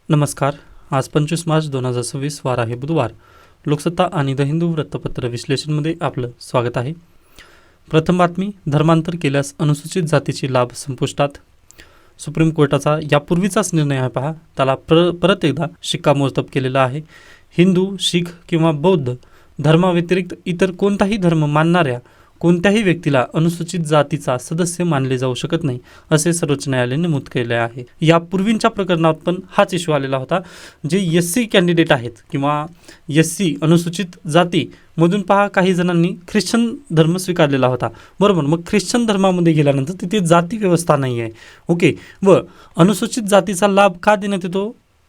नमस्कार. आज 25 मार्च 2026 वार आहे बुधवार. लोकसत्ता आणि द हिंदू वृत्तपत्र विश्लेषणमध्ये आपलं स्वागत आहे. प्रथम बातमी, धर्मांतर केल्यास अनुसूचित जातीची लाभ संपुष्टात. सुप्रीम कोर्टाचा यापूर्वीचाच निर्णय आहे पहा, त्याला परत एकदा शिक्कामोर्तब केलेला आहे. हिंदू, शीख किंवा बौद्ध धर्माव्यतिरिक्त इतर कोणताही धर्म मानणाऱ्या कोणत्याही व्यक्तीला अनुसूचित जातीचा सदस्य मानले जाऊ शकत नाही, असे सर्वोच्च न्यायालयाने नमूद केले आहे. यापूर्वींच्या प्रकरणात पण हाच इश्यू आलेला होता. जे एस सी कॅन्डिडेट आहेत किंवा एस सी अनुसूचित जाती मधून पहा, काही जणांनी ख्रिश्चन धर्म स्वीकारलेला होता, बरोबर. मग ख्रिश्चन धर्मामध्ये गेल्यानंतर तिथे जाती व्यवस्था नाही आहे. ओके, व अनुसूचित जातीचा लाभ का देण्यात येतो?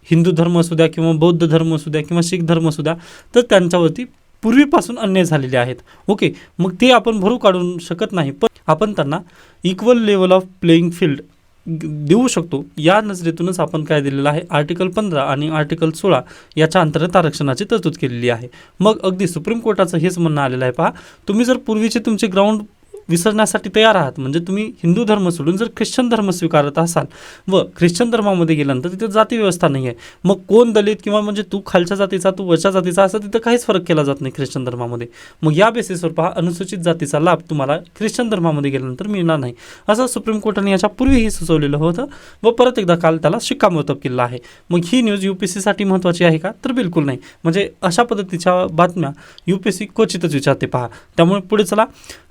हिंदू धर्म असू द्या किंवा बौद्ध धर्म असू द्या किंवा शीख धर्म असू द्या, तर त्यांच्यावरती पूर्वीपासून अन्याय झालेले आहेत. ओके, मग ते आपण भरू काढू शकत नाही, पण आपण त्यांना equal level of playing field देऊ शकतो. या नजरेतूनच आपण काय दिलेलं आहे, आर्टिकल 15 आणि आर्टिकल 16 याच्या अंतर्गत आरक्षणाची तरतूद केलेली आहे. मग अगदी सुप्रीम कोर्टाचं हेच म्हणणं आलेलं आहे पहा, तुम्ही जर पूर्वीचे तुमचे ग्राउंड विसरण्यासाठी तयार आहात, म्हणजे तुम्ही हिंदू धर्म सोडून जर ख्रिश्चन धर्म स्वीकारत असाल व ख्रिश्चन धर्मामध्ये गेल्यानंतर तिथे जाती व्यवस्था नाही आहे, मग कोण दलित किंवा म्हणजे तू खालच्या जातीचा तू वरच्या जातीचा असं तिथं काहीच फरक केला जात नाही ख्रिश्चन धर्मामध्ये. मग या बेसिसवर पहा, अनुसूचित जातीचा लाभ तुम्हाला ख्रिश्चन धर्मामध्ये गेल्यानंतर मिळणार नाही, असं सुप्रीम कोर्टाने याच्या पूर्वीही सुचवलेलं होतं व परत एकदा काल त्याला शिक्कामोर्तब केलं आहे. मग ही न्यूज UPSCसाठी महत्त्वाची आहे का? तर बिलकुल नाही. म्हणजे अशा पद्धतीच्या बातम्या UPSC क्वचितच विचारते पहा. त्यामुळे पुढे चला,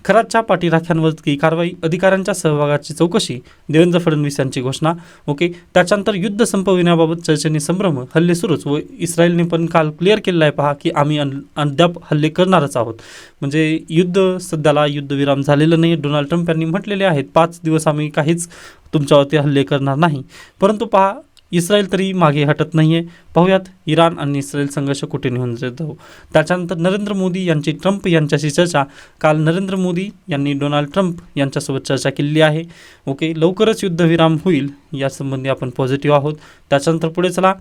खरातच्या पाठीराख्यांवरती कारवाई, अधिकाऱ्यांच्या सहभागाची चौकशी, देवेंद्र फडणवीस यांची घोषणा. ओके, त्याच्यानंतर युद्ध संपविण्याबाबत चर्चेने संभ्रम, हल्ले सुरूच व इस्रायलने पण काल क्लिअर केलेलं आहे पहा की आम्ही अद्याप हल्ले करणारच आहोत. म्हणजे सध्याला युद्धविराम झालेलं नाही. डोनाल्ड ट्रम्प यांनी म्हटलेले आहेत 5 दिवस आम्ही काहीच तुमच्यावरती हल्ले करणार नाही, परंतु पहा इस्रायल तरी मागे हटत नाही आहे. पाहूयात इराण आणि इस्रायल संघर्ष कुठे निघून जातो. त्याच्यानंतर नरेंद्र मोदी यांची ट्रम्प यांच्याशी चर्चा. काल नरेंद्र मोदी यांनी डोनाल्ड ट्रम्प यांच्यासोबत चर्चा केलेली आहे. ओके, लवकरच युद्धविराम होईल यासंबंधी आपण पॉझिटिव्ह आहोत. त्याच्यानंतर पुढे चला,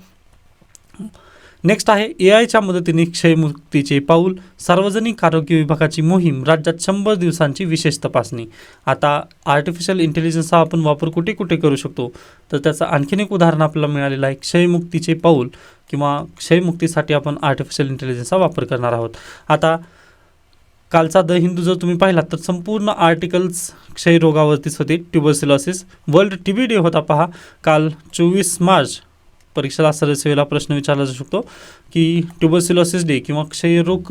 नेक्स्ट आहे AI मदतीने क्षयमुक्तीचे पाऊल, सार्वजनिक आरोग्य विभागाची मोहीम, राज्यात 100 दिवसांची विशेष तपासणी. आता आर्टिफिशियल इंटेलिजन्सचा आपण वापर कुठे कुठे करू शकतो, तर त्याचं आणखीन एक उदाहरण आपल्याला मिळालेलं आहे. क्षयमुक्तीचे पाऊल किंवा क्षयमुक्तीसाठी आपण आर्टिफिशियल इंटेलिजन्सचा वापर करणार आहोत. आता कालचा द हिंदू जर तुम्ही पाहिलात तर संपूर्ण आर्टिकल्स क्षयरोगावरतीच होते. ट्युबरसिलोसिस वर्ल्ड TB डे होता पहा काल 24 मार्च. परीक्षेला सरसेवेला प्रश्न विचारला जाऊ शकतो की ट्युबरसिलोसिस डे किंवा क्षयरोग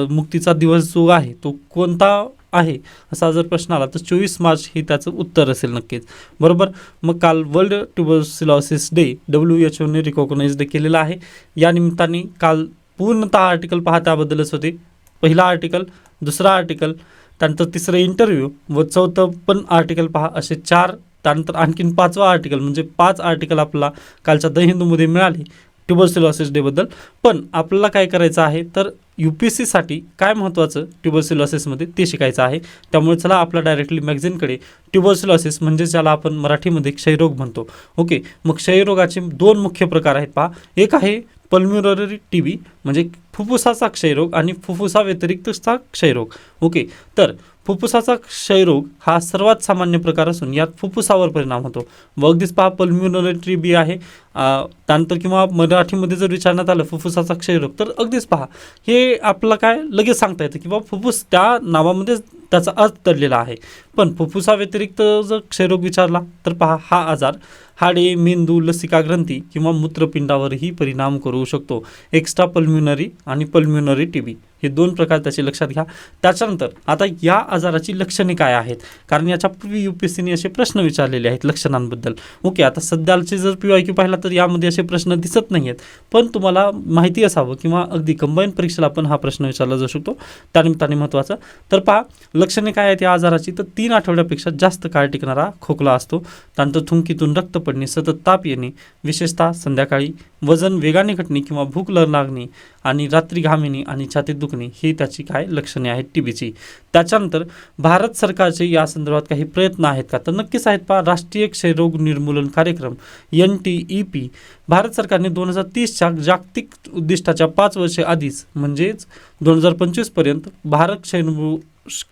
मुक्तीचा दिवस जो आहे तो कोणता आहे, असा जर प्रश्न आला तर 24 मार्च हे त्याचं उत्तर असेल नक्कीच, बरोबर. मग काल वर्ल्ड ट्युबरसिलोसिस डे WHO रिकॉग्नाइज केलेला आहे. या निमित्ताने काल पूर्णतः आर्टिकल पहा त्याबद्दलच होते. पहिला आर्टिकल, दुसरा आर्टिकल, त्यानंतर तिसरं इंटरव्ह्यू व चौथं पण आर्टिकल पहा, असे 4. त्यानंतर आणखीन 5वा आर्टिकल, म्हणजे 5 आर्टिकल आपल्याला कालच्या द हिंदूमध्ये मिळाली ट्युबरसिलोसिस डेबद्दल. पण आपल्याला काय करायचं आहे, तर UPSCसाठी काय महत्त्वाचं ट्युबरसिलोसिसमध्ये ते शिकायचं आहे. त्यामुळे चला आपला डायरेक्टली मॅगझिनकडे ट्युबरसिलोसिस म्हणजे ज्याला आपण मराठीमध्ये क्षयरोग म्हणतो. ओके, मग क्षयरोगाचे 2 मुख्य प्रकार आहेत पहा. एक आहे पल्म्युनरी TB म्हणजे फुफ्फुसाचा क्षयरोग आणि फुफ्फुसा व्यतिरिक्तचा क्षयरोग. ओके, तर फुफ्फुसाचा क्षयरोग हा सर्वात सामान्य प्रकार असून यात फुफ्फुसावर परिणाम होतो. व अगदीच पहा पल्म्युनरी TB आहे. त्यानंतर किंवा मराठीमध्ये जर विचारण्यात आलं फुफ्फुसाचा क्षयरोग, तर अगदीच पहा हे आपल्याला काय लगेच सांगता येतं की बाबा फुफ्फुस त्या नावामध्ये त्याचा अर्थ दडलेला आहे. पण फुफ्फुसा व्यतिरिक्त जर क्षयरोग विचारला तर पहा हा आजार हाडे, मेंदू, लसिका ग्रंथी किंवा मूत्रपिंडावरही परिणाम करू शकतो. एक्स्ट्रा पल्म्युनरी आणि पल्म्युनरी TB हे 2 प्रकार त्याचे लक्षात घ्या. त्याच्यानंतर आता या आजाराची लक्षणे काय आहेत, कारण याच्यापूर्वी UPSCने असे प्रश्न विचारलेले आहेत लक्षणांबद्दल. ओके, आता सध्याचे जर PYQ पाहिला तर यामध्ये असे प्रश्न दिसत नाही आहेत, पण तुम्हाला माहिती असावं किंवा अगदी कंबाईन परीक्षेला पण हा प्रश्न विचारला जाऊ शकतो, त्यानिमित्ताने महत्त्वाचा. तर पहा लक्षणे काय आहेत या आजाराची, तर 3 आठवड्यापेक्षा जास्त काळ टिकणारा खोकला असतो. त्यानंतर थुंकीतून रक्त पडणे, सतत ताप येणे, विशेषतः संध्याकाळी, वजन वेगाने घटणे किंवा भूक लागणे आणि रात्री घाम येणे आणि छातीत दुखणे ही त्याची काय लक्षणे आहेत TBची. त्याच्यानंतर भारत सरकारचे या संदर्भात काही प्रयत्न आहेत का, तर नक्कीच आहेत पहा. राष्ट्रीय क्षयरोग निर्मूलन कार्यक्रम NTEP भारत सरकारने 2030च्या जागतिक उद्दिष्टाच्या 5 वर्षे आधीच म्हणजेच 2025 पर्यंत भारत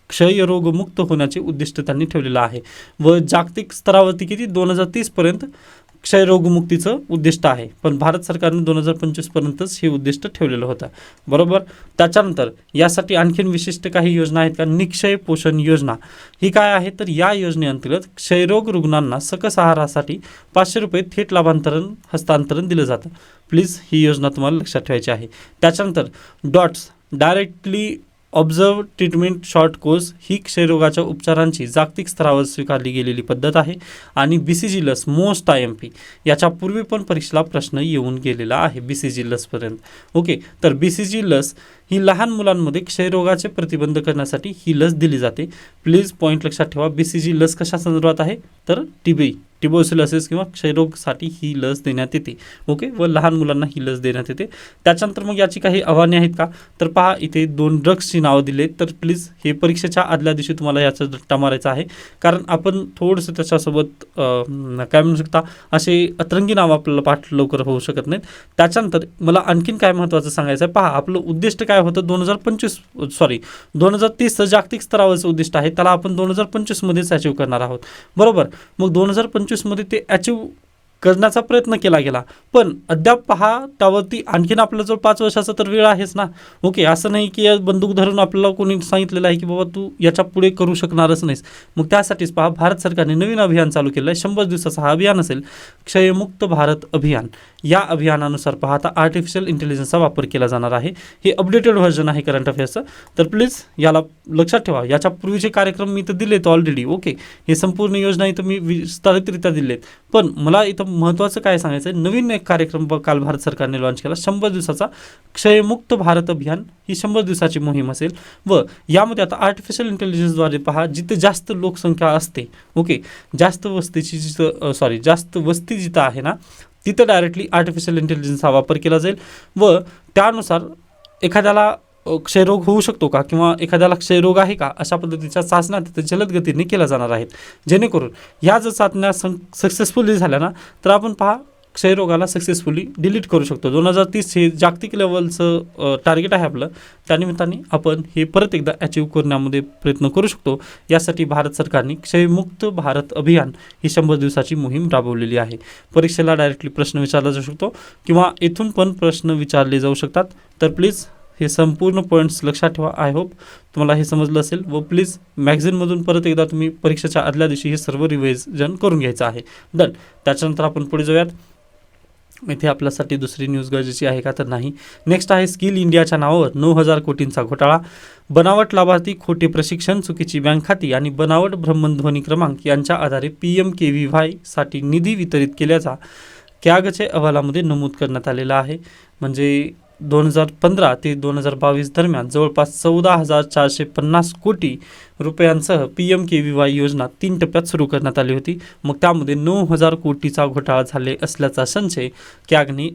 क्षयरोगमुक्त होण्याचे उद्दिष्ट त्यांनी ठेवलेलं आहे व जागतिक स्तरावरती किती 2030 पर्यंत क्षयरोगमुक्तीचं उद्दिष्ट आहे, पण भारत सरकारने 2025 पर्यंतच हे उद्दिष्ट ठेवलेलं होतं, बरोबर. त्याच्यानंतर यासाठी आणखीन विशिष्ट काही योजना आहेत का? निक्षय पोषण योजना ही काय आहे, तर या योजनेअंतर्गत क्षयरोग रुग्णांना सकस आहारासाठी 500 रुपये थेट हस्तांतरण दिलं जातं. प्लीज ही योजना तुम्हाला लक्षात ठेवायची आहे. त्याच्यानंतर DOTS directly observe treatment short course ही क्षयरोगाच्या उपचारांची जागतिक स्तरावर स्वीकारली गेलेली पद्धत आहे आणि BCG लस मोस्ट IMP याच्यापूर्वी पण परीक्षेला प्रश्न येऊन गेलेला आहे BCG लसपर्यंत. ओके, तर BCG लस ही लहान मुलांमध्ये क्षयरोगाचे प्रतिबंध करण्यासाठी ही लस दिली जाते. प्लीज पॉईंट लक्षात ठेवा, BCG लस कशा संदर्भात आहे, तर ट्युबरक्युलोसिस किंवा क्षयरोगसाठी ही लस देण्यात येते. ओके, व लहान मुलांना ही लस देण्यात येते. त्याच्यानंतर मग याची काही आव्हाने आहेत का, तर पहा इथे 2 ड्रग्सची नावं दिली, तर प्लीज हे परीक्षेच्या आदल्या दिवशी तुम्हाला याचा रट्टा मारायचा आहे, कारण आपण थोडंसं त्याच्यासोबत काय म्हणू शकता असे अतरंगी नावं आपल्याला पाठ लवकर होऊ शकत नाहीत. त्याच्यानंतर मला आणखीन काय महत्त्वाचं सांगायचं आहे, पहा आपलं उद्दिष्ट काय होतं 2030 जागतिक स्तरावरचं उद्दिष्ट आहे, त्याला आपण 2025 मध्येच अचीव करणार आहोत, बरोबर. मग 2025 मध्ये ते अचीव करण्याचा प्रयत्न केला गेला, पण अद्याप पहा त्यावरती आणखीन आपलं जर 5 वर्षाचा तर वेळ आहेच ना. ओके, असं नाही की बंदूक धरून आपल्याला कोणी सांगितलेलं आहे की बाबा तू याच्या पुढे करू शकणारच नाहीस. मग त्यासाठीच पहा भारत सरकारने नवीन अभियान चालू केलं आहे. 100 दिवसाचं हा अभियान असेल, क्षयमुक्त भारत अभियान. या अभियानानुसार पहा आता आर्टिफिशियल इंटेलिजन्सचा वापर केला जाणार आहे. हे अपडेटेड व्हर्जन आहे करंट अफेअर्सचं, तर प्लीज याला लक्षात ठेवा. याच्या पूर्वीचे कार्यक्रम मी इथं दिलेत ऑलरेडी. ओके, हे संपूर्ण योजना इथं मी विस्तारितरित्या दिलेत, पण मला इथं महत्त्वाचं काय सांगायचं आहे, नवीन एक कार्यक्रम काल भारत सरकारने लॉन्च केला, 100 दिवसाचा क्षयमुक्त भारत अभियान. ही 100 दिवसाची मोहीम असेल व यामध्ये आता आर्टिफिशियल इंटेलिजन्सद्वारे पहा जिथे जास्त लोकसंख्या असते, ओके, जास्त वस्ती जिथं आहे ना, तिथं डायरेक्टली आर्टिफिशियल इंटेलिजन्सचा वापर केला जाईल व त्यानुसार एखाद्याला क्षयरोग होऊ शकतो का किंवा एखाद्याला क्षयरोग आहे का अशा पद्धतीच्या चाचण्या तिथे जलद गतीने केल्या जाणार आहेत, जेणेकरून ह्या जर चाचण्या सक्सेसफुली झाल्या ना, तर आपण पहा क्षयरोगाला सक्सेसफुली डिलीट करू शकतो. 2030 हे जागतिक लेवलचं टार्गेट आहे आपलं, त्यानिमित्ताने आपण हे परत एकदा अचीव करण्यामध्ये प्रयत्न करू शकतो. यासाठी भारत सरकारने क्षयमुक्त भारत अभियान ही 100 दिवसाची मोहीम राबवलेली आहे. परीक्षेला डायरेक्टली प्रश्न विचारला जाऊ शकतो किंवा इथून पण प्रश्न विचारले जाऊ शकतात, तर प्लीज हे संपूर्ण पॉईंट्स लक्षात ठेवा. आय होप तुम्हाला हे समजलं असेल व प्लीज मॅगझिनमधून परत एकदा तुम्ही परीक्षेच्या आदल्या दिवशी हे सर्व रिव्हिजन करून घ्यायचं आहे. डन. त्याच्यानंतर आपण पुढे जाऊयात. इथे आपल्यासाठी दुसरी न्यूज गरजेची आहे का, तर नाही. नेक्स्ट आहे स्किल इंडियाच्या नावावर 9,000 कोटींचा घोटाळा. बनावट लाभार्थी, खोटे प्रशिक्षण, चुकीची बँक खाती आणि बनावट भ्रमणध्वनी क्रमांक यांच्या आधारे PMKVY साठी निधी वितरित केल्याचा कॅगच्या अहवालामध्ये नमूद करण्यात आलेला आहे. म्हणजे 2015 ते 2022 दरम्यान जवळपास 14,450 कोटी रुपयांसह PMKVY योजना 3 टप्प्यात सुरू करण्यात आली होती. मग त्यामध्ये 9,000 कोटीचा घोटाळा झाले असल्याचा संशय कॅगने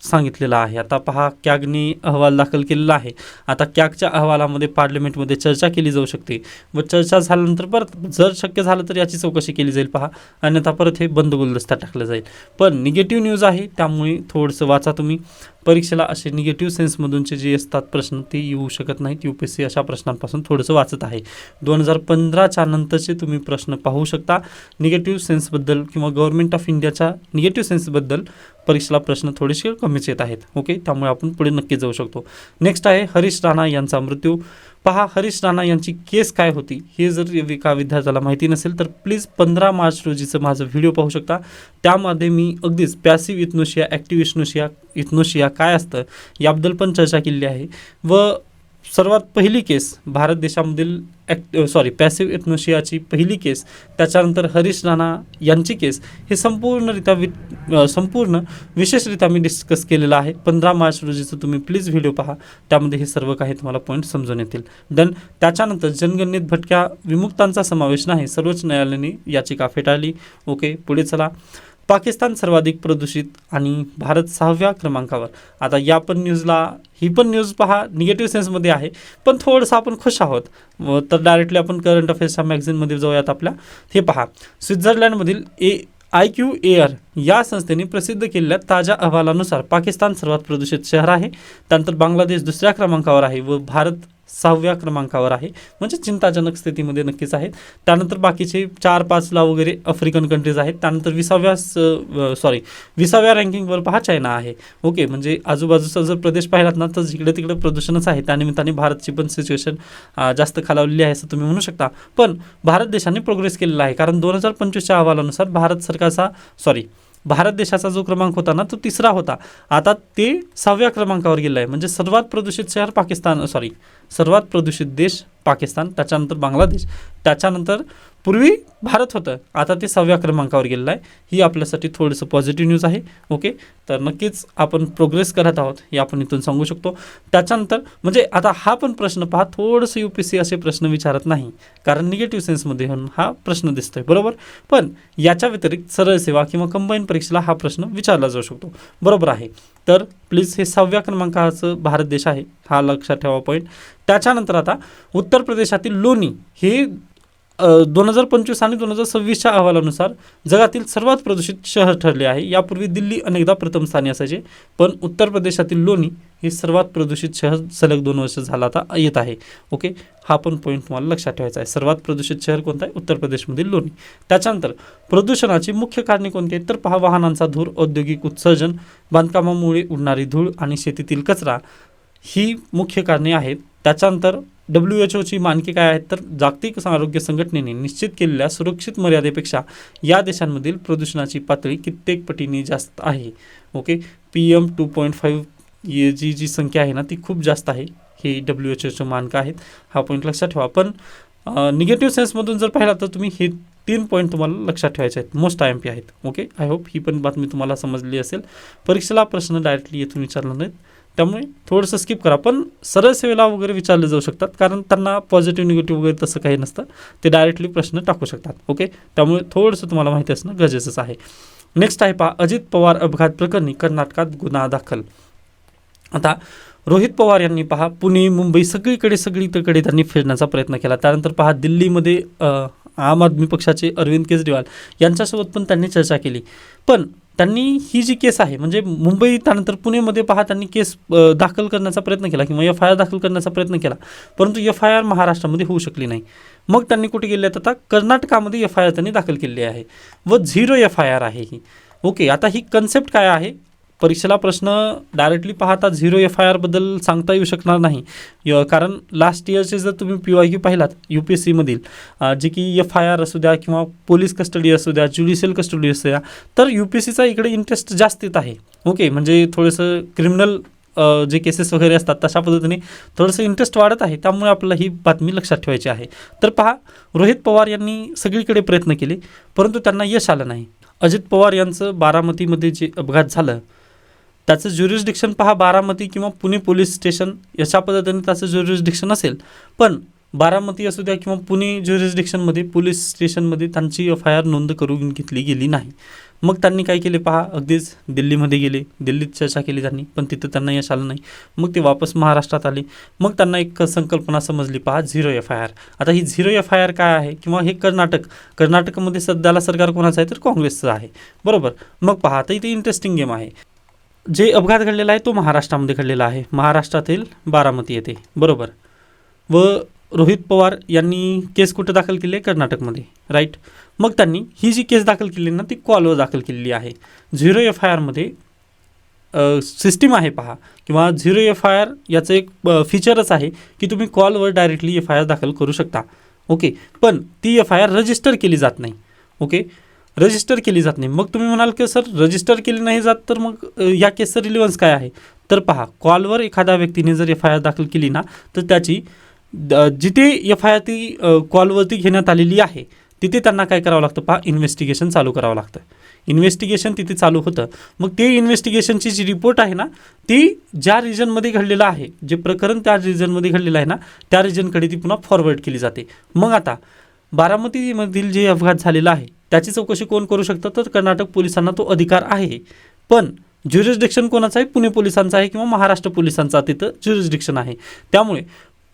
सांगितलेला आहे. आता पहा, कॅगने अहवाल दाखल केलेला आहे. आता कॅगच्या अहवालामध्ये पार्लमेंटमध्ये चर्चा केली जाऊ शकते व चर्चा झाल्यानंतर परत जर शक्य झालं तर याची चौकशी केली जाईल. पहा, अन्यथा परत हे बंद गुलदस्त्यात टाकलं जाईल. पण निगेटिव्ह न्यूज आहे, त्यामुळे थोडंसं वाचा तुम्ही. परीक्षेला असे निगेटिव्ह सेन्समधूनचे जे असतात प्रश्न ते येऊ शकत नाहीत. UPSC अशा प्रश्नांपासून थोडंसं वाचत आहे. 2015च्या नंतरचे तुम्ही प्रश्न पाहू शकता. निगेटिव्ह सेन्सबद्दल किंवा गव्हर्नमेंट ऑफ इंडियाच्या निगेटिव्ह सेन्सबद्दल परीक्षेला प्रश्न थोडेसे कमीच येत आहेत. ओके, त्यामुळे आपण पुढे नक्की जाऊ शकतो. नेक्स्ट आहे हरीश राणा यांचा मृत्यू. पहा, हरीश राणा यांची केस काय होती हे जर एका विद्यार्थ्याला माहिती नसेल तर प्लीज 15 मार्च रोजीचं माझं व्हिडिओ पाहू शकता. त्यामध्ये मी अगदीच पॅसिव्ह इथनोशिया, ॲक्टिव्ह इथनोशिया काय असतं याबद्दल पण चर्चा केलेली आहे व सर्वात पहिली केस भारत देशामधील पॅसिव्ह इथनोशियाची पहिली केस, त्याच्यानंतर हरीश राणा यांची केस, हे संपूर्ण विशेषरित्या मी डिस्कस केलेलं आहे. 15 मार्च रोजीचं तुम्ही प्लीज व्हिडिओ पहा, त्यामध्ये हे सर्व काही तुम्हाला पॉईंट समजून येतील. डन. त्याच्यानंतर जनगणनेत भटक्या विमुक्तांचा समावेश नाही, सर्वोच्च न्यायालयाने याचिका फेटाळली. ओके, पुढे चला. पाकिस्तान सर्वाधिक प्रदूषित आणि भारत 6व्या क्रमांकावर. आता या पण न्यूजला, ही पण न्यूज पहा निगेटिव्ह सेन्समध्ये आहे, पण थोडंसं आपण खुश आहोत. तर डायरेक्टली आपण करंट अफेअर्सच्या मॅगझिनमध्ये जाऊयात आपल्या. हे पहा, स्वित्झर्लंडमधील IQAir या संस्थेने प्रसिद्ध केलेल्या ताज्या अहवालानुसार पाकिस्तान सर्वात प्रदूषित शहर आहे. त्यानंतर बांगलादेश दुसऱ्या क्रमांकावर आहे व भारत 6व्या क्रमांकावर आहे, म्हणजे चिंताजनक स्थितीमध्ये नक्कीच आहेत. त्यानंतर बाकीचे 4-5ला वगैरे आफ्रिकन कंट्रीज आहेत. त्यानंतर 20व्या रँकिंगवर पहा चायना आहे. ओके, म्हणजे आजूबाजूचा जर प्रदेश पाहिलात ना तर जिकडे तिकडे प्रदूषणच आहे. त्यानिमित्ताने भारतची पण सिच्युएशन जास्त खालावलेली आहे असं तुम्ही म्हणू शकता. पण भारत देशाने प्रोग्रेस केलेला आहे, कारण 2025च्या अहवालानुसार भारत देशाचा जो क्रमांक होता ना तो 3रा होता, आता ते 6व्या क्रमांकावर गेला आहे. म्हणजे सर्वात प्रदूषित देश पाकिस्तान, त्याच्यानंतर बांगलादेश, त्याच्यानंतर पूर्वी भारत होतं, आता ते 6व्या क्रमांकावर गेलेलं आहे. ही आपल्यासाठी थोडंसं पॉझिटिव्ह न्यूज आहे. ओके, तर नक्कीच आपण प्रोग्रेस करत आहोत हे आपण इथून सांगू शकतो. त्याच्यानंतर म्हणजे आता हा पण प्रश्न पहा, थोडंसं UPSC असे प्रश्न विचारत नाही, कारण निगेटिव्ह सेन्समध्ये हा प्रश्न दिसतोय, बरोबर. पण याच्या व्यतिरिक्त सरळ सेवा किंवा कंबाईन परीक्षेला हा प्रश्न विचारला जाऊ शकतो, बरोबर आहे. तर प्लीज हे 6व्या क्रमांकाचं भारत देश आहे, हा लक्षात ठेवा पॉईंट. त्याच्यानंतर आता उत्तर प्रदेशातील लोणी हे 2025 आणि 2026च्या अहवालानुसार जगातील सर्वात प्रदूषित शहर ठरले आहे. यापूर्वी दिल्ली अनेकदा प्रथम स्थानी असायचे, पण उत्तर प्रदेशातील लोणी हे सर्वात प्रदूषित शहर सलग 2 वर्ष झाला आता येत आहे. ओके, हा पण पॉईंट तुम्हाला लक्षात ठेवायचा आहे. सर्वात प्रदूषित शहर कोणतं आहे? उत्तर प्रदेशमधील लोणी. त्याच्यानंतर प्रदूषणाची मुख्य कारणे कोणती आहेत? तर पहा, वाहनांचा धूर, औद्योगिक उत्सर्जन, बांधकामामुळे उडणारी धूळ आणि शेतीतील कचरा ही मुख्य कारणे आहेत. त्याच्यानंतर WHOची मानके काय आहेत? तर जागतिक आरोग्य संघटनेने निश्चित केलेल्या सुरक्षित मर्यादेपेक्षा या देशांमधील प्रदूषणाची पातळी कित्येक पटीने जास्त आहे. ओके, PM 2.5 जी संख्या आहे ना ती खूप जास्त आहे, हे WHOचे मानकं आहेत. हा पॉईंट लक्षात ठेवा. पण निगेटिव्ह सेन्समधून जर पाहिला तर तुम्ही हे 3 पॉईंट तुम्हाला लक्षात ठेवायचे आहेत, मोस्ट IMP आहेत. ओके, आय होप ही पण बातमी तुम्हाला समजली असेल. परीक्षेला प्रश्न डायरेक्टली येथून विचारला नाहीत, त्यामुळे थोडंसं स्किप करा. पण सरळ सेवेला वगैरे विचारले जाऊ शकतात, कारण त्यांना पॉझिटिव्ह निगेटिव्ह वगैरे तसं काही नसतं, ते डायरेक्टली प्रश्न टाकू शकतात. ओके, त्यामुळे थोडंसं तुम्हाला माहिती असणं गरजेचंच आहे. नेक्स्ट आहे पहा, अजित पवार अपघात प्रकरणी कर्नाटकात गुन्हा दाखल. आता रोहित पवार यांनी पहा पुणे, मुंबई सगळीकडे त्यांनी फिरण्याचा प्रयत्न केला. त्यानंतर पहा दिल्लीमध्ये आम आदमी पक्षाचे अरविंद केजरीवाल यांच्यासोबत पण त्यांनी चर्चा केली. पण त्यांनी ही जी केस आहे म्हणजे मुंबई त्यानंतर पुणेमध्ये पहा त्यांनी केस दाखल करण्याचा प्रयत्न केला किंवा FIR दाखल करण्याचा प्रयत्न केला, परंतु FIR महाराष्ट्रामध्ये होऊ शकली नाही. मग त्यांनी कुठे गेले आहेत? आता कर्नाटकामध्ये FIR त्यांनी दाखल केली आहे व 0 FIR आहे ही. ओके, आता ही कन्सेप्ट काय आहे? परीक्षेला प्रश्न डायरेक्टली पाहता 0 FIR बद्दल सांगता येऊ शकणार नाही, कारण लास्ट इयरचे जर तुम्ही PYQ पाहिलात UPSCमधील जे की FIR असू द्या किंवा पोलीस कस्टडी असू द्या, ज्युडिशियल कस्टडी असू द्या, तर UPSCचा इकडे इंटरेस्ट जास्त येत आहे. ओके, म्हणजे थोडंसं क्रिमिनल जे केसेस वगैरे असतात तशा पद्धतीने थोडंसं इंटरेस्ट वाढत आहे, त्यामुळे आपल्याला ही बातमी लक्षात ठेवायची आहे. तर पहा, रोहित पवार यांनी सगळीकडे प्रयत्न केले, परंतु त्यांना यश आलं नाही. अजित पवार यांचं बारामतीमध्ये जे अपघात झालं त्याचं ज्युरिस्डिक्शन पहा, बारामती किंवा पुणे पोलीस स्टेशन अशा पद्धतीने त्याचं ज्युरिस्डिक्शन असेल, पण बारामती असू द्या किंवा पुणे ज्युरिस्डिक्शनमध्ये पोलीस स्टेशनमध्ये त्यांची FIR नोंद करून घेतली गेली नाही. मग त्यांनी काय केले पहा, अगदीच दिल्लीमध्ये गेले, दिल्लीत चर्चा केली त्यांनी, पण तिथं त्यांना यश आलं नाही. मग ते वापस महाराष्ट्रात आले. मग त्यांना एक संकल्पना समजली पहा, 0 FIR. आता ही 0 FIR काय आहे? किंवा हे कर्नाटकमध्ये सध्याला सरकार कोणाचं आहे? तर काँग्रेसचं आहे, बरोबर. मग पहा, आता इथे इंटरेस्टिंग गेम आहे. जे अपघात घडलेला आहे तो महाराष्ट्रामध्ये घडलेला आहे, महाराष्ट्रातील बारामती येथे, बरोबर. व रोहित पवार यांनी केस कुठं दाखल केली आहे? कर्नाटकमध्ये, राईट. मग त्यांनी ही जी केस दाखल केली ना ती कॉलवर दाखल केलेली आहे. 0 FIRमध्ये सिस्टीम आहे पहा, किंवा 0 FIR याचं एक फीचरच आहे की तुम्ही कॉलवर डायरेक्टली FIR दाखल करू शकता. ओके, पण ती FIR रजिस्टर केली जात नाही. ओके, रजिस्टर केली जात नाही. मग तुम्ही म्हणाल की सर रजिस्टर केली नाही जात तर मग या केसचं रिलेव्हन्स काय आहे? तर पहा, कॉलवर एखाद्या व्यक्तीने जर FIR दाखल केली ना तर त्याची जिथे FIR ती कॉलवरती घेण्यात आलेली आहे तिथे त्यांना काय करावं लागतं पहा, इन्व्हेस्टिगेशन चालू करावं लागतं. इन्व्हेस्टिगेशन तिथे चालू होतं. मग ते इन्व्हेस्टिगेशनची जी रिपोर्ट आहे ना ती ज्या रिजनमध्ये घडलेलं आहे, जे प्रकरण त्या रिजनमध्ये घडलेलं आहे ना त्या रिजनकडे ती पुन्हा फॉरवर्ड केली जाते. मग आता बारामतीमधील जे अपघात झालेला आहे त्याची चौकशी कोण करू शकतं? तर कर्नाटक पोलिसांना तो अधिकार आहे. पण ज्युरिस्डिक्शन कोणाचं आहे? पुणे पोलिसांचा आहे किंवा महाराष्ट्र पोलिसांचा तिथं ज्युरिस्डिक्शन आहे. त्यामुळे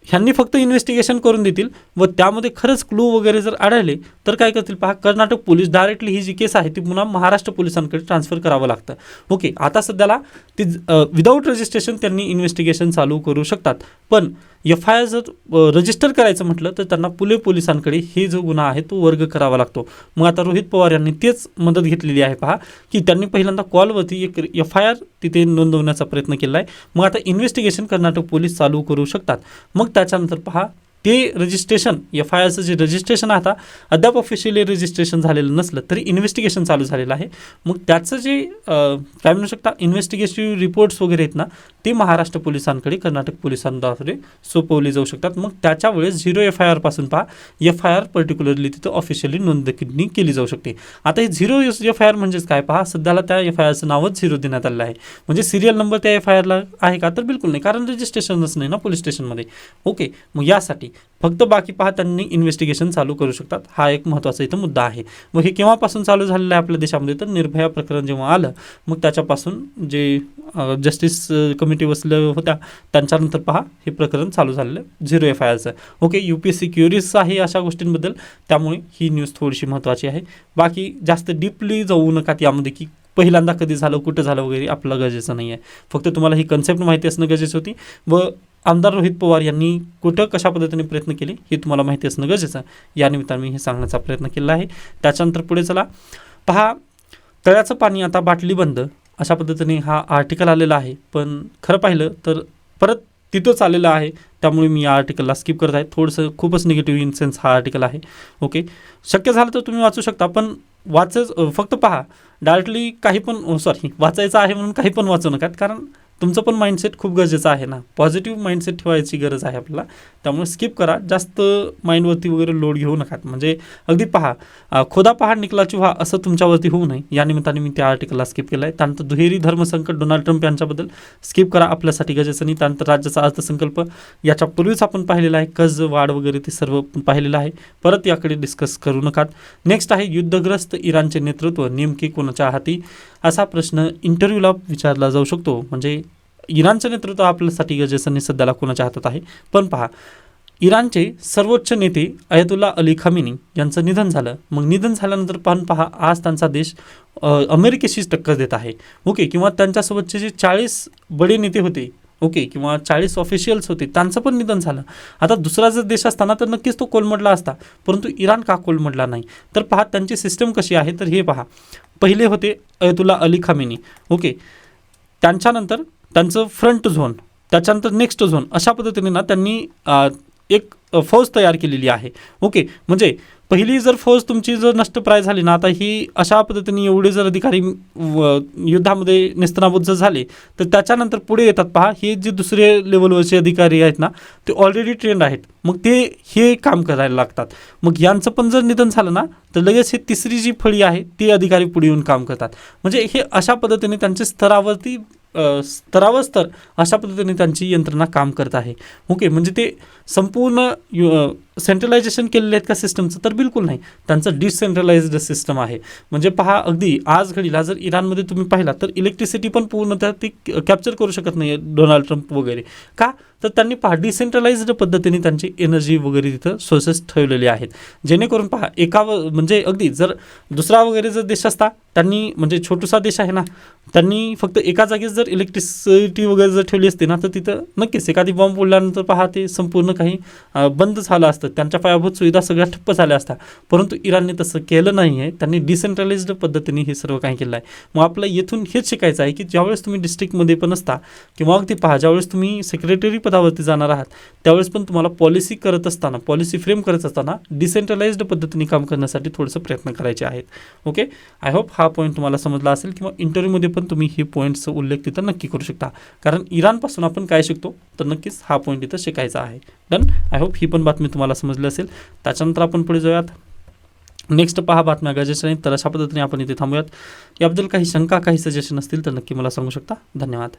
ह्यांनी फक्त इन्व्हेस्टिगेशन करून देतील व त्यामध्ये खरंच क्लू वगैरे जर आढळले तर काय करतील पहा, कर्नाटक पोलीस डायरेक्टली ही जी केस आहे ती पुन्हा महाराष्ट्र पोलिसांकडे ट्रान्सफर करावं लागतं. ओके, आता सध्याला ती विदाऊट रजिस्ट्रेशन त्यांनी इन्व्हेस्टिगेशन चालू करू शकतात. पण FIR जर रजिस्टर करायचं म्हटलं तर त्यांना पोलिसांकडे हे जो गुन्हा आहे तो वर्ग करावा लागतो. मग आता रोहित पवार यांनी तेच मदत घेतलेली आहे पहा, की त्यांनी पहिल्यांदा कॉलवरती एक FIR तिथे नोंदवण्याचा प्रयत्न केला आहे. मग आता इन्व्हेस्टिगेशन कर्नाटक पोलीस चालू करू शकतात. मग त्याच्यानंतर पहा ते रजिस्ट्रेशन FIRचं जे रजिस्ट्रेशन आता अद्याप ऑफिशियली रजिस्ट्रेशन झालेलं नसलं तरी इन्व्हेस्टिगेशन चालू झालेलं आहे. मग त्याचं जे काय म्हणू शकता इन्व्हेस्टिगेटिव्ह रिपोर्ट्स वगैरे आहेत ना ते महाराष्ट्र पोलिसांकडे कर्नाटक पोलिसांद्वारे सोपवले जाऊ शकतात. मग त्याच्या वेळेस 0 FIR पासून पहा FIR पर्टिक्युलरली तिथं ऑफिशियली नोंदणी केली जाऊ शकते. आता हे 0 FIR म्हणजेच काय पहा, सध्याला त्या FIRचं नावच 0 देण्यात आलेलं आहे. म्हणजे सिरियल नंबर त्या FIRला आहे का तर बिलकुल नाही, कारण रजिस्ट्रेशनच नाही ना पोलीस स्टेशनमध्ये. ओके, मग यासाठी फक्त बाकी पहा त्यांनी इन्व्हेस्टिगेशन चालू करू शकतात. हा एक महत्त्वाचा इथं मुद्दा आहे. मग हे केव्हापासून चालू झालेलं आहे आपल्या देशामध्ये तर निर्भया प्रकरण जेव्हा आलं मग त्याच्यापासून जे जस्टिस कमिटी बसल्या होत्या त्यांच्यानंतर पहा हे प्रकरण चालू झालेलं 0 FIRचं. ओके, UPSC क्युरियस आहे अशा गोष्टींबद्दल, त्यामुळे ही न्यूज थोडीशी महत्त्वाची आहे. बाकी जास्त डीपली जाऊ नका यामध्ये की पहिल्यांदा कधी झालं कुठं झालं वगैरे आपलं गरजेचं नाही आहे. फक्त तुम्हाला ही कन्सेप्ट माहिती असणं गरजेचं होती व आमदार रोहित पवार यांनी कुठं कशा पद्धतीने प्रयत्न केले हे तुम्हाला माहिती असणं गरजेचं आहे. या निमित्ताने मी हे सांगण्याचा प्रयत्न केला आहे. त्याच्यानंतर पुढे चला पहा, तळ्याचं पाणी आता बाटली बंद अशा पद्धतीने हा आर्टिकल आलेला आहे. पण खरं पाहिलं तर परत तिथंच आलेलं आहे, त्यामुळे मी या आर्टिकलला स्किप करत आहे. थोडंसं खूपच निगेटिव्ह इन सेन्स हा आर्टिकल आहे. ओके, शक्य झालं तर तुम्ही वाचू शकता, पण फक्त पहा डायरेक्टली काही पण वाचायचं आहे म्हणून काही पण वाचू नका, कारण तुमचं पण माइंडसेट खूप गरजेचं आहे ना. पॉझिटिव्ह माइंडसेट ठेवायची गरज आहे आपल्याला, त्यामुळे स्किप करा. जास्त माइंडवरती वगैरे लोड घेऊ नका. म्हणजे अगदी पहा खोदा पहाड निकला चुहा असं तुमच्यावरती होऊ नये या निमित्ताने मी त्या आर्टिकलला स्किप केला आहे. त्यानंतर दुहेरी धर्मसंकट डोनाल्ड ट्रम्प यांच्याबद्दल स्किप करा, आपल्यासाठी गरजेचं नाही. त्यानंतर राज्याचा अर्थसंकल्प याच्यापूर्वीच आपण पाहिलेला आहे, कर्ज वाढ वगैरे ते सर्व पाहिलेलं आहे, परत याकडे डिस्कस करू नका. नेक्स्ट आहे युद्धग्रस्त इराणचे नेतृत्व नेमके कोणाच्या हाती असा प्रश्न इंटरव्ह्यूला विचारला जाऊ शकतो. म्हणजे इराणचं नेतृत्व आपल्यासाठी गरजेचं नाही सध्याला कोणाच्या हातात आहे. पण पहा इराणचे सर्वोच्च नेते अयतुल्ला अली खमेनी यांचं निधन झालं. मग निधन झाल्यानंतर पण पहा आज त्यांचा देश अमेरिकेशीच टक्कर देत आहे. ओके, किंवा त्यांच्यासोबतचे जे 40 बडे नेते होते ओके किंवा 40 ऑफिशियल्स होते त्यांचं पण निधन झालं. आता दुसरा जर देश असताना तर नक्कीच तो कोलमडला असता, परंतु इराण का कोलमडला नाही तर पहा त्यांची सिस्टम कशी आहे. तर हे पहा, पहिले होते अयतुल्ला अली खमेनी ओके, त्यांच्यानंतर त्यांचं फ्रंट झोन, त्याच्यानंतर नेक्स्ट झोन, अशा पद्धतीने ना त्यांनी एक फौज तयार केलेली आहे. ओके, म्हणजे पहिली जर फौज तुमची जर नष्टप्राय झाली ना, आता ही अशा पद्धतीने एवढे जर अधिकारी युद्धामध्ये नेस्तनाबूत जर झाले तर त्याच्यानंतर पुढे येतात पहा हे जे दुसरे लेवलवरचे अधिकारी आहेत ना ते ऑलरेडी ट्रेंड आहेत, मग ते हे काम करायला लागतात. मग यांचं पण जर निधन झालं ना तर लगेच हे तिसरी जी फळी आहे ते अधिकारी पुढे येऊन काम करतात. म्हणजे हे अशा पद्धतीने त्यांचे स्तरावर अशा पद्धतीने त्यांची यंत्रणा काम करत आहे. ओके, म्हणजे ते संपूर्ण सेंट्रलायझेशन केलेले आहेत का सिस्टमचं तर बिलकुल नाही, त्यांचं डिसेंट्रलाइज्ड सिस्टम आहे. म्हणजे पहा अगदी आज घडीला जर इराणमध्ये तुम्ही पाहिला तर इलेक्ट्रिसिटी पण पूर्णतः ती कॅप्चर करू शकत नाही डोनाल्ड ट्रम्प वगैरे. का तर त्यांनी पहा डिसेंट्रलाइज्ड पद्धतीने त्यांची एनर्जी वगैरे तिथं सोर्सेस ठेवलेले आहेत, जेणेकरून पहा म्हणजे अगदी जर दुसरा वगैरे जर देश असता त्यांनी म्हणजे छोटूसा देश आहे ना त्यांनी फक्त एका जागेस जर इलेक्ट्रिसिटी वगैरे जर ठेवली असते ना तर तिथं नक्कीच एखादी बॉम्ब उडल्यानंतर पहा ते संपूर्ण काही बंद झालं असतं, त्यांच्या पायाभूत सुविधा सगळ्या ठप्प झाल्या असतात. परंतु इराणने तसं केलं नाही आहे, त्यांनी डिसेंट्रलाइज्ड पद्धतीने हे सर्व काही केलं आहे. मग आपलं येथून हेच शिकायचं आहे की ज्यावेळेस तुम्ही डिस्ट्रिक्टमध्ये पण असता किंवा अगदी पहा ज्यावेळेस तुम्ही सेक्रेटरी पदावरती जाणार आहात त्यावेळेस पण तुम्हाला पॉलिसी फ्रेम करत असताना डिसेंट्रलाइज्ड पद्धतीने काम करण्यासाठी थोडंसं प्रयत्न करायचे आहेत. ओके, आय होप हा पॉईंट तुम्हाला समजला असेल किंवा इंटरव्ह्यूमध्ये पण तुम्ही हे पॉईंटचा उल्लेख तिथं नक्की करू शकता, कारण इराणपासून आपण काय शिकतो तर नक्कीच हा पॉईंट इथं शिकायचा आहे. डन, आय होप ही पण बातमी तुम्हाला समजली असेल. त्याच्यानंतर आपण पुढे जाऊयात. नेक्स्ट पहा बातम्या गरजेच्या नाही तर अशा पद्धतीने आपण इथे थांबूयात. याबद्दल काही शंका काही सजेशन असतील तर नक्की मला सांगू शकता. धन्यवाद.